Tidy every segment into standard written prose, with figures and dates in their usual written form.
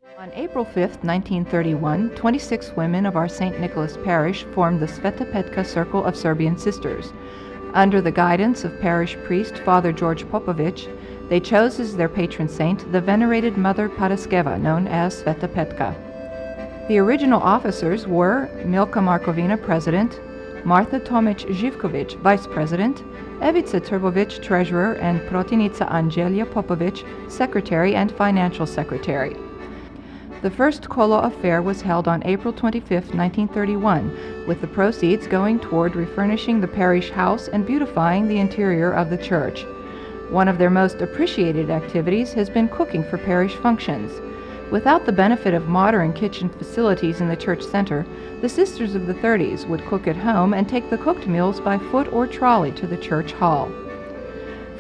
On April 5, 1931, 26 women of our St. Nicholas Parish formed the Sveta Petka Circle of Serbian Sisters. Under the guidance of parish priest Father George Popovic, they chose as their patron saint the venerated Mother Paraskeva, known as Sveta Petka. The original officers were Milka Markovina, President, Martha Tomic Živkovic, Vice President, Evica Trbovic, Treasurer, and Protinica Angelija Popovic, Secretary and Financial Secretary. The first Kolo affair was held on April 25, 1931, with the proceeds going toward refurnishing the parish house and beautifying the interior of the church. One of their most appreciated activities has been cooking for parish functions. Without the benefit of modern kitchen facilities in the church center, the Sisters of the 30s would cook at home and take the cooked meals by foot or trolley to the church hall.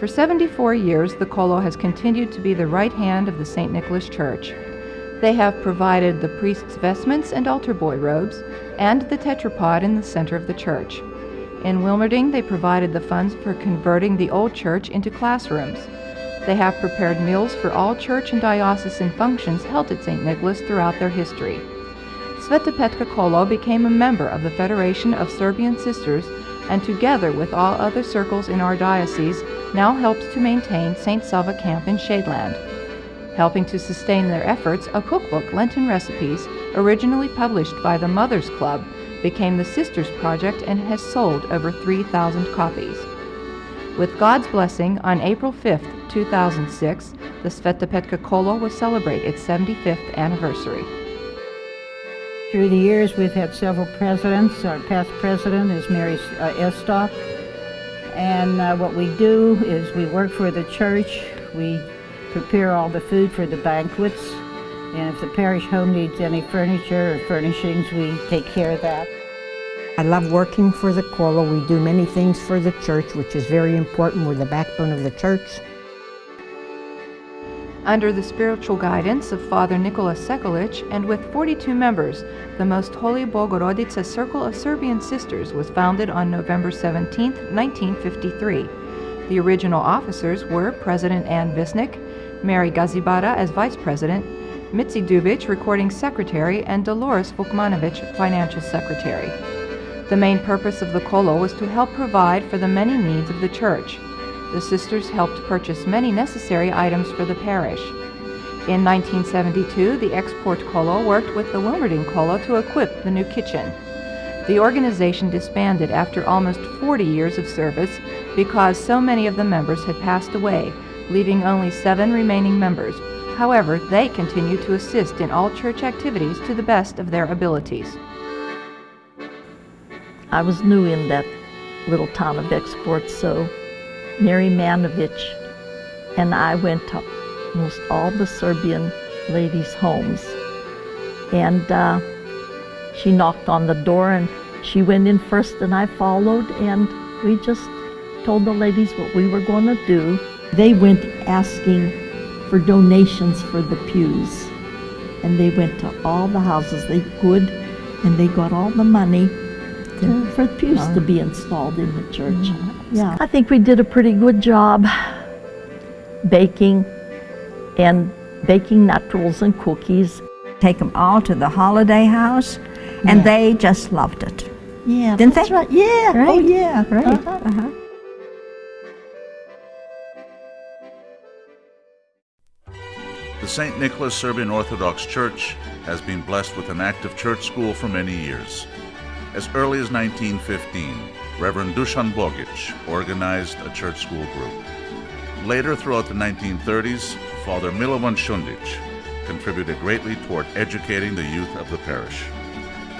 For 74 years, the Kolo has continued to be the right hand of the St. Nicholas Church. They have provided the priest's vestments and altar boy robes, and the tetrapod in the center of the church. In Wilmerding, they provided the funds for converting the old church into classrooms. They have prepared meals for all church and diocesan functions held at St. Nicholas throughout their history. Sveta Petka Kolo became a member of the Federation of Serbian Sisters, and together with all other circles in our diocese, now helps to maintain St. Sava Camp in Shadeland. Helping to sustain their efforts, a cookbook, Lenten Recipes, originally published by the Mothers Club, became the Sisters Project and has sold over 3,000 copies. With God's blessing, on April 5, 2006, the Sveta Petka Kolo will celebrate its 75th anniversary. Through the years, we've had several presidents. Our past president is Mary Estock. And what we do is we work for the church. We prepare all the food for the banquets. And if the parish home needs any furniture or furnishings, we take care of that. I love working for the Kolo. We do many things for the church, which is very important. We're the backbone of the church. Under the spiritual guidance of Father Nikola Sekulic, and with 42 members, the Most Holy Bogorodica Circle of Serbian Sisters was founded on November 17, 1953. The original officers were President Ann Visnik, Mary Gazibara as Vice President, Mitzi Dubic, Recording Secretary, and Dolores Vukmanovic, Financial Secretary. The main purpose of the Kolo was to help provide for the many needs of the church. The sisters helped purchase many necessary items for the parish. In 1972, the Export Kolo worked with the Wilmerding Kolo to equip the new kitchen. The organization disbanded after almost 40 years of service because so many of the members had passed away, leaving only 7 remaining members. However, they continue to assist in all church activities to the best of their abilities. I was new in that little town of Export, so Mary Manovic and I went to almost all the Serbian ladies' homes. And she knocked on the door and she went in first and I followed, and we just told the ladies what we were going to do. They went asking for donations for the pews. And they went to all the houses they could, and they got all the money for pews to be installed in the church. Yeah, I think we did a pretty good job baking nut rolls and cookies. Take them all to the holiday house, and they just loved it. Yeah, Didn't that's they? right. Yeah, Right. oh yeah, Right. Uh-huh. The St. Nicholas Serbian Orthodox Church has been blessed with an active church school for many years. As early as 1915, Reverend Dusan Bogic organized a church school group. Later, throughout the 1930s, Father Milovan Šundić contributed greatly toward educating the youth of the parish.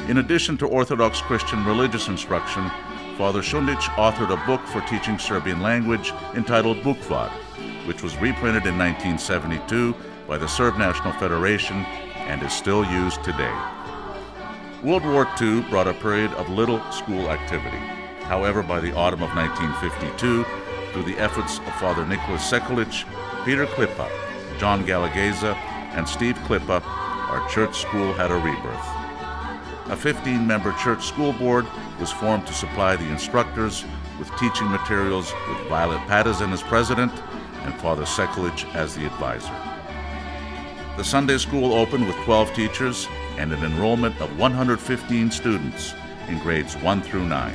In addition to Orthodox Christian religious instruction, Father Šundić authored a book for teaching Serbian language entitled Bukvar, which was reprinted in 1972 by the Serb National Federation and is still used today. World War II brought a period of little school activity. However, by the autumn of 1952, through the efforts of Father Nicholas Sekulic, Peter Klippa, John Galageza, and Steve Klippa, our church school had a rebirth. A 15-member church school board was formed to supply the instructors with teaching materials, with Violet Patterson as president and Father Sekulic as the advisor. The Sunday school opened with 12 teachers and an enrollment of 115 students in grades 1 through 9.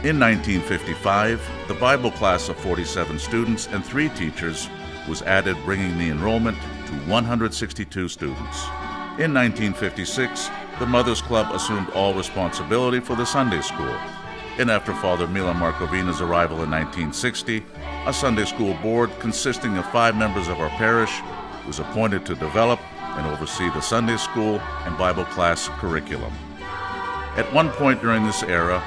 In 1955, the Bible class of 47 students and 3 teachers was added, bringing the enrollment to 162 students. In 1956, the Mothers Club assumed all responsibility for the Sunday school. And after Father Milan Markovina's arrival in 1960, a Sunday school board consisting of 5 members of our parish was appointed to develop and oversee the Sunday school and Bible class curriculum. At one point during this era,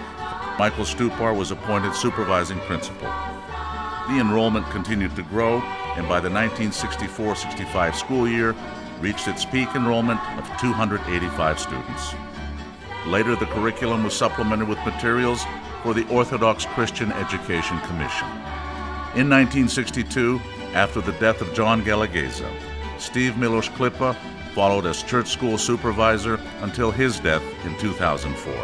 Michael Stupar was appointed supervising principal. The enrollment continued to grow, and by the 1964-65 school year, reached its peak enrollment of 285 students. Later, the curriculum was supplemented with materials for the Orthodox Christian Education Commission. In 1962, after the death of John Galageza, Steve Miloš Klippa followed as church school supervisor until his death in 2004.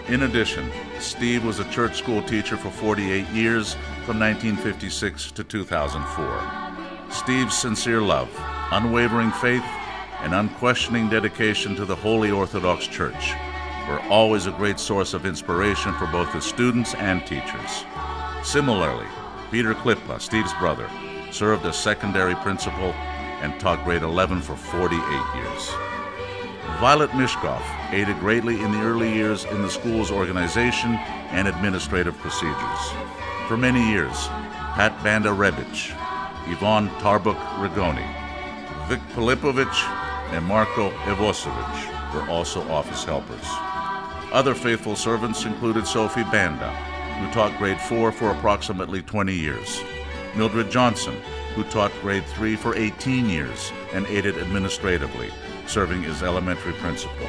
In addition, Steve was a church school teacher for 48 years from 1956 to 2004. Steve's sincere love, unwavering faith, and unquestioning dedication to the Holy Orthodox Church were always a great source of inspiration for both the students and teachers. Similarly, Peter Klippa, Steve's brother, served as secondary principal and taught grade 11 for 48 years. Violet Mishkov aided greatly in the early years in the school's organization and administrative procedures. For many years, Pat Banda Rebic, Ivan Tarbuk Rigoni, Vik Pilipovic, and Marko Evosovic were also office helpers. Other faithful servants included Sophie Banda, who taught grade 4 for approximately 20 years, Mildred Johnson, who taught grade 3 for 18 years and aided administratively, serving as elementary principal.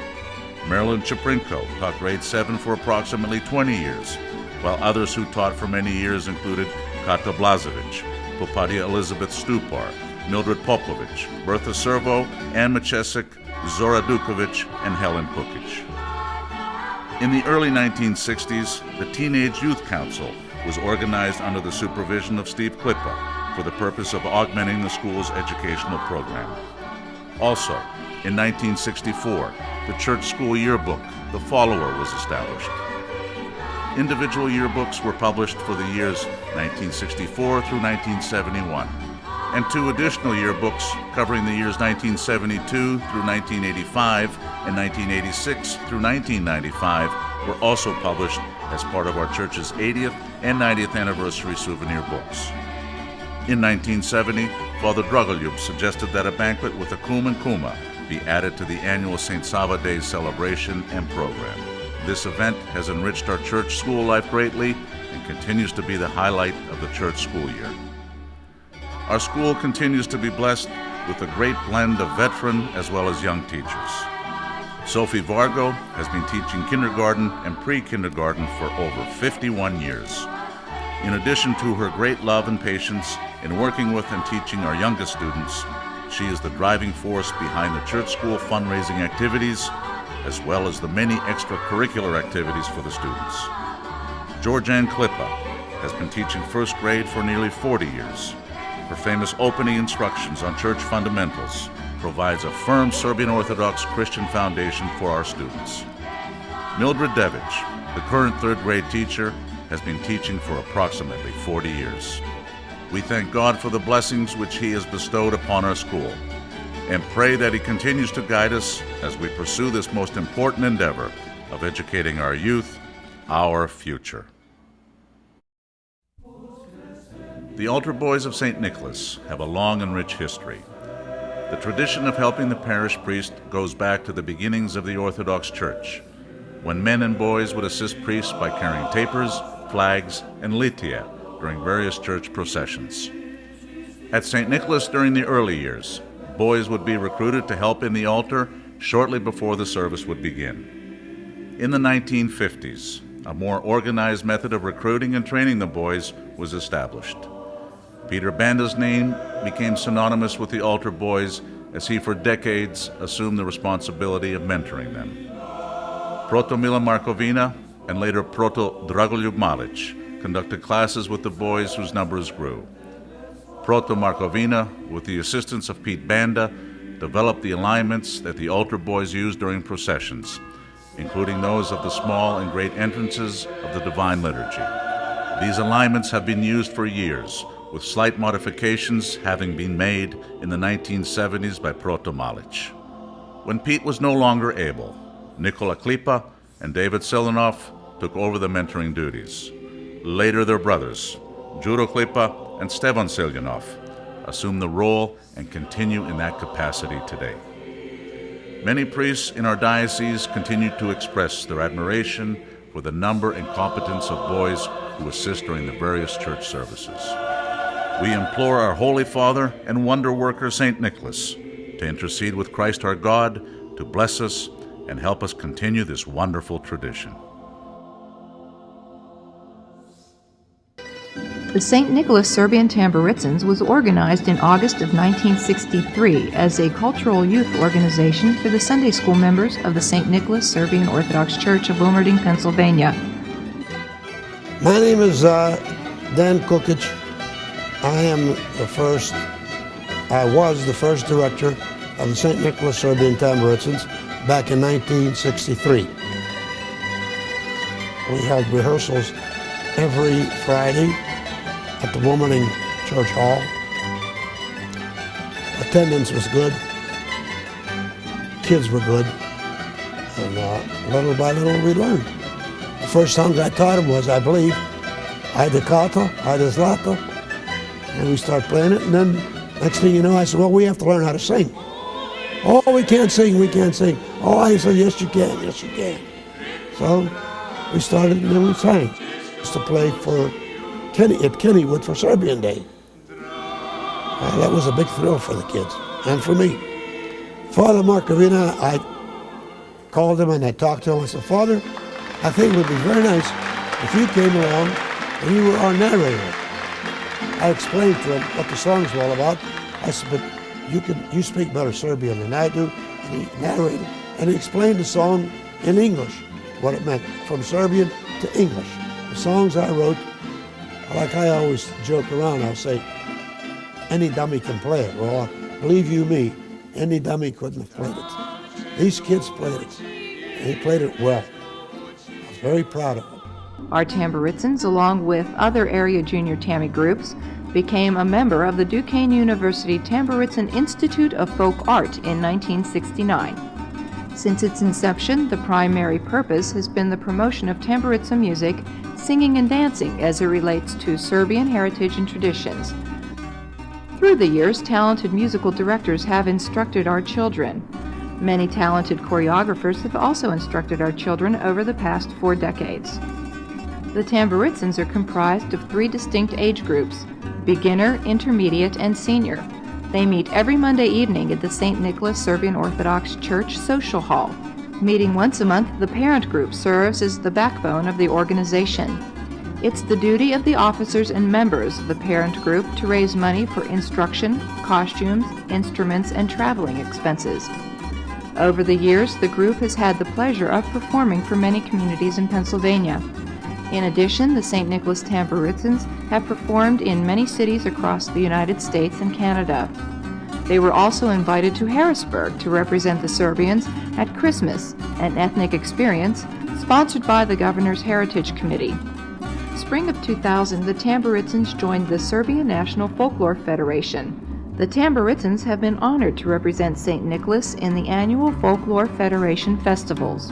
Marilyn Chaprinko taught grade 7 for approximately 20 years, while others who taught for many years included Kata Blazovic, Popadia Elizabeth Stupar, Mildred Popovic, Bertha Servo, Ann Machesik, Zora Dukovic, and Helen Kukic. In the early 1960s, the Teenage Youth Council was organized under the supervision of Steve Klippa for the purpose of augmenting the school's educational program. Also, in 1964, the church school yearbook, The Follower, was established. Individual yearbooks were published for the years 1964 through 1971, and 2 additional yearbooks covering the years 1972 through 1985 and 1986 through 1995 were also published as part of our church's 80th and 90th anniversary souvenir books. In 1970, Father Dragoljub suggested that a banquet with a kum and kuma be added to the annual St. Sava Day celebration and program. This event has enriched our church school life greatly and continues to be the highlight of the church school year. Our school continues to be blessed with a great blend of veteran as well as young teachers. Sophie Vargo has been teaching kindergarten and pre-kindergarten for over 51 years. In addition to her great love and patience in working with and teaching our youngest students, she is the driving force behind the church school fundraising activities, as well as the many extracurricular activities for the students. Georgianne Klippa has been teaching first grade for nearly 40 years. Her famous opening instructions on church fundamentals provides a firm Serbian Orthodox Christian foundation for our students. Mildred Devic, the current 3rd grade teacher, has been teaching for approximately 40 years. We thank God for the blessings which He has bestowed upon our school, and pray that He continues to guide us as we pursue this most important endeavor of educating our youth, our future. The altar boys of St. Nicholas have a long and rich history. The tradition of helping the parish priest goes back to the beginnings of the Orthodox Church, when men and boys would assist priests by carrying tapers, flags, and litia during various church processions. At St. Nicholas during the early years, boys would be recruited to help in the altar shortly before the service would begin. In the 1950s, a more organized method of recruiting and training the boys was established. Peter Banda's name became synonymous with the altar boys as he for decades assumed the responsibility of mentoring them. Proto Mila Markovina and later Proto Dragoljub Malic conducted classes with the boys whose numbers grew. Proto Markovina, with the assistance of Pete Banda, developed the alignments that the altar boys use during processions, including those of the small and great entrances of the Divine Liturgy. These alignments have been used for years, with slight modifications having been made in the 1970s by Proto Malic. When Pete was no longer able, Nikola Klipa and David Silanov took over the mentoring duties. Later, their brothers, Juro Klipa and Stevan Siljanov, assume the role and continue in that capacity today. Many priests in our diocese continue to express their admiration for the number and competence of boys who assist during the various church services. We implore our Holy Father and wonder worker St. Nicholas to intercede with Christ our God to bless us and help us continue this wonderful tradition. The St. Nicholas Serbian Tamburitzans was organized in August of 1963 as a cultural youth organization for the Sunday school members of the St. Nicholas Serbian Orthodox Church of Wilmerding, Pennsylvania. My name is Dan Kukic. I was the first director of the St. Nicholas Serbian Tamburitzans back in 1963. We had rehearsals every Friday at the Wilmerding Church Hall. Attendance was good. Kids were good. And little by little we learned. The first songs I taught them was, I believe, Ajde Kato, Ajde Zlato. And we started playing it, and then next thing you know, I said, well, we have to learn how to sing. Oh, we can't sing, we can't sing. Oh, I said, yes, you can, yes, you can. So we started, and then we sang. We used to play for at Kennywood for Serbian Day. That was a big thrill for the kids, and for me. Father Markovina, I called him and I talked to him. I said, Father, I think it would be very nice if you came along and you were our narrator. I explained to him what the songs were all about. I said, but you speak better Serbian than I do. And he narrated, and he explained the song in English, what it meant, from Serbian to English. The songs I wrote, like I always joke around, I'll say, any dummy can play it. Well, believe you me, any dummy couldn't have played it. These kids played it, and they played it well. I was very proud of them. Our Tamburitzans, along with other area junior Tammy groups, became a member of the Duquesne University Tamburitzan Institute of Folk Art in 1969. Since its inception, the primary purpose has been the promotion of Tamburitzan music, singing and dancing as it relates to Serbian heritage and traditions. Through the years, talented musical directors have instructed our children. Many talented choreographers have also instructed our children over the past 4 decades. The Tamburitzans are comprised of 3 distinct age groups: beginner, intermediate, and senior. They meet every Monday evening at the St. Nicholas Serbian Orthodox Church Social Hall. Meeting once a month, the parent group serves as the backbone of the organization. It's the duty of the officers and members of the parent group to raise money for instruction, costumes, instruments, and traveling expenses. Over the years, the group has had the pleasure of performing for many communities in Pennsylvania. In addition, the St. Nicholas Tamburitzans have performed in many cities across the United States and Canada. They were also invited to Harrisburg to represent the Serbians at Christmas, an ethnic experience sponsored by the Governor's Heritage Committee. Spring of 2000, the Tamburitzans joined the Serbian National Folklore Federation. The Tamburitzans have been honored to represent St. Nicholas in the annual Folklore Federation festivals.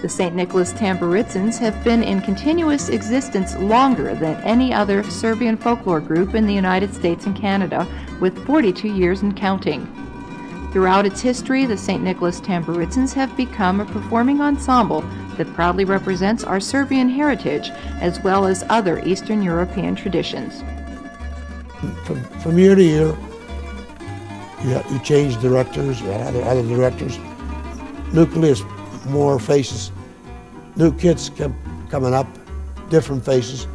The St. Nicholas Tamburitzans have been in continuous existence longer than any other Serbian folklore group in the United States and Canada, with 42 years and counting. Throughout its history, the St. Nicholas Tamburitzans have become a performing ensemble that proudly represents our Serbian heritage as well as other Eastern European traditions. From year to year, you change directors, you had other directors, nucleus, more faces, new kids kept coming up, different faces,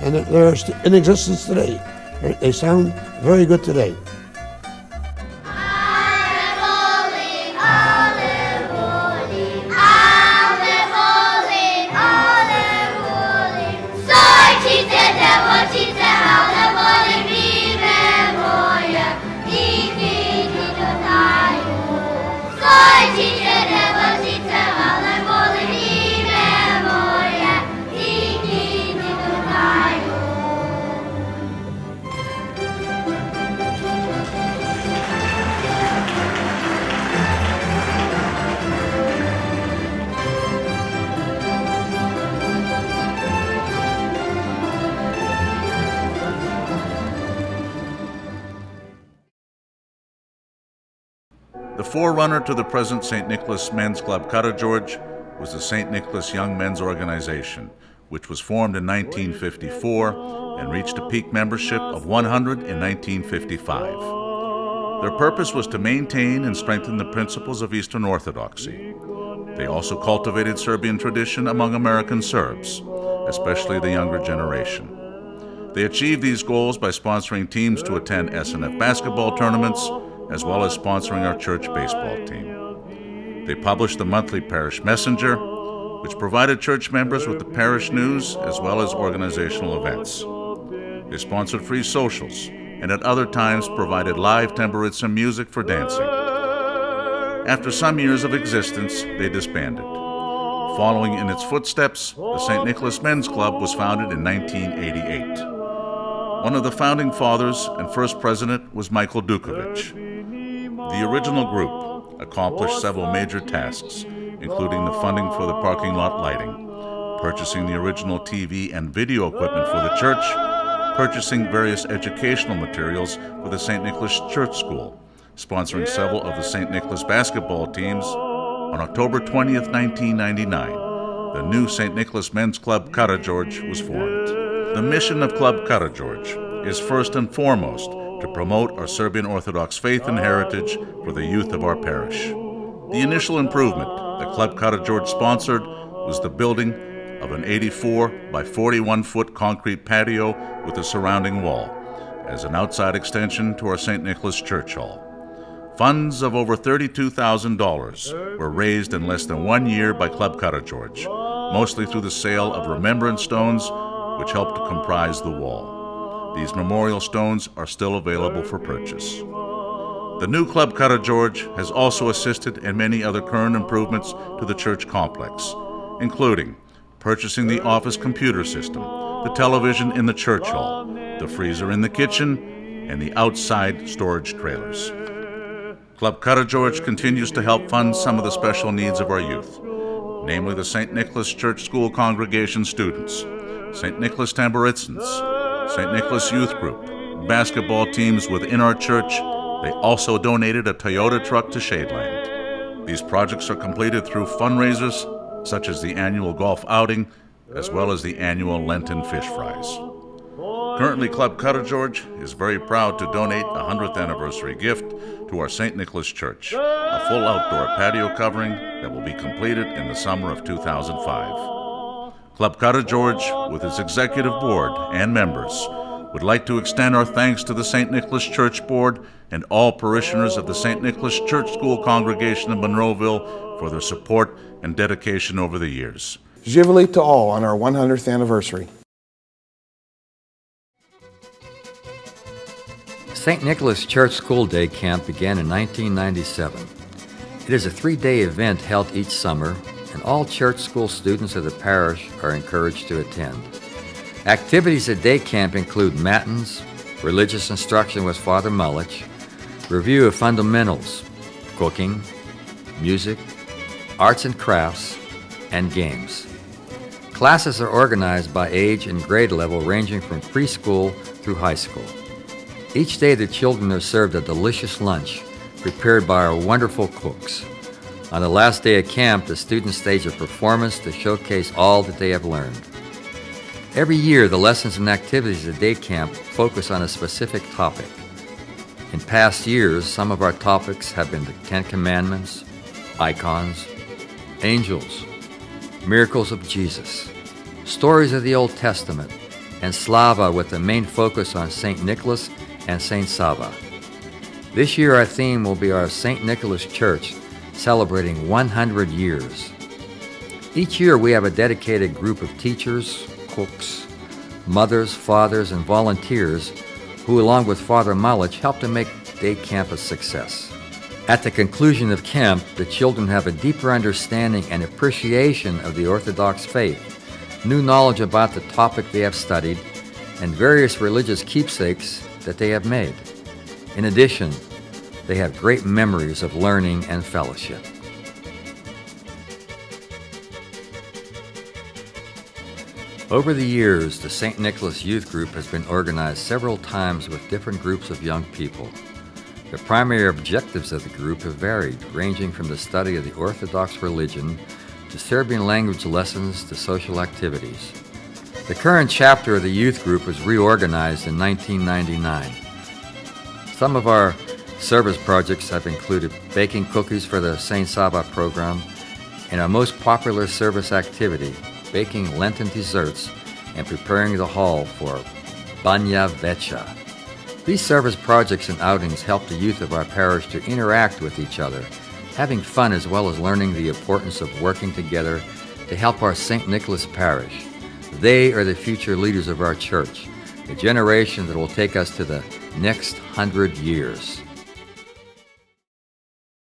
and they're in existence today. They sound very good today. Soy forerunner to the present St. Nicholas Men's Club Karageorge was the St. Nicholas Young Men's Organization, which was formed in 1954 and reached a peak membership of 100 in 1955. Their purpose was to maintain and strengthen the principles of Eastern Orthodoxy. They also cultivated Serbian tradition among American Serbs, especially the younger generation. They achieved these goals by sponsoring teams to attend SNF basketball tournaments, as well as sponsoring our church baseball team. They published the monthly Parish Messenger, which provided church members with the parish news as well as organizational events. They sponsored free socials, and at other times provided live Tamburitzan music for dancing. After some years of existence, they disbanded. Following in its footsteps, the St. Nicholas Men's Club was founded in 1988. One of the founding fathers and first president was Michael Dukovic. The original group accomplished several major tasks, including the funding for the parking lot lighting, purchasing the original TV and video equipment for the church, purchasing various educational materials for the St. Nicholas Church School, sponsoring several of the St. Nicholas basketball teams. On October 20th, 1999, the new St. Nicholas Men's Club Karageorge was formed. The mission of Club Karageorge is first and foremost to promote our Serbian Orthodox faith and heritage for the youth of our parish. The initial improvement that Club Karageorge sponsored was the building of an 84 by 41-foot concrete patio with a surrounding wall as an outside extension to our St. Nicholas Church Hall. Funds of over $32,000 were raised in less than 1 year by Club Karageorge, mostly through the sale of remembrance stones, which helped to comprise the wall. These memorial stones are still available for purchase. The new Club Karageorge has also assisted in many other current improvements to the church complex, including purchasing the office computer system, the television in the church hall, the freezer in the kitchen, and the outside storage trailers. Club Karageorge continues to help fund some of the special needs of our youth, namely the St. Nicholas Church School congregation students, St. Nicholas Tamburitzans, St. Nicholas Youth Group, basketball teams within our church. They also donated a Toyota truck to Shadeland. These projects are completed through fundraisers such as the annual golf outing, as well as the annual Lenten fish fries. Currently, Club Karageorge is very proud to donate a 100th anniversary gift to our St. Nicholas Church, a full outdoor patio covering that will be completed in the summer of 2005. Club Karageorge, with its executive board and members, would like to extend our thanks to the St. Nicholas Church Board and all parishioners of the St. Nicholas Church School congregation in Monroeville for their support and dedication over the years. Živjeli to all on our 100th anniversary. St. Nicholas Church School Day Camp began in 1997. It is a 3-day event held each summer, and all church school students of the parish are encouraged to attend. Activities at day camp include matins, religious instruction with Father Mullich, review of fundamentals, cooking, music, arts and crafts, and games. Classes are organized by age and grade level ranging from preschool through high school. Each day the children are served a delicious lunch prepared by our wonderful cooks. On the last day of camp, the students stage a performance to showcase all that they have learned. Every year, the lessons and activities at day camp focus on a specific topic. In past years, some of our topics have been the Ten Commandments, icons, angels, miracles of Jesus, stories of the Old Testament, and Slava with the main focus on St. Nicholas and St. Sava. This year, our theme will be our St. Nicholas Church, celebrating 100 years. Each year we have a dedicated group of teachers, cooks, mothers, fathers, and volunteers who, along with Father Mullich, help to make day camp a success. At the conclusion of camp, the children have a deeper understanding and appreciation of the Orthodox faith, new knowledge about the topic they have studied, and various religious keepsakes that they have made. In addition, they have great memories of learning and fellowship. Over the years, the St. Nicholas Youth Group has been organized several times with different groups of young people. The primary objectives of the group have varied, ranging from the study of the Orthodox religion to Serbian language lessons to social activities. The current chapter of the youth group was reorganized in 1999. Some of our service projects have included baking cookies for the St. Saba program and our most popular service activity, baking Lenten desserts and preparing the hall for Banja Vecha. These service projects and outings help the youth of our parish to interact with each other, having fun as well as learning the importance of working together to help our St. Nicholas parish. They are the future leaders of our church, the generation that will take us to the next 100 years.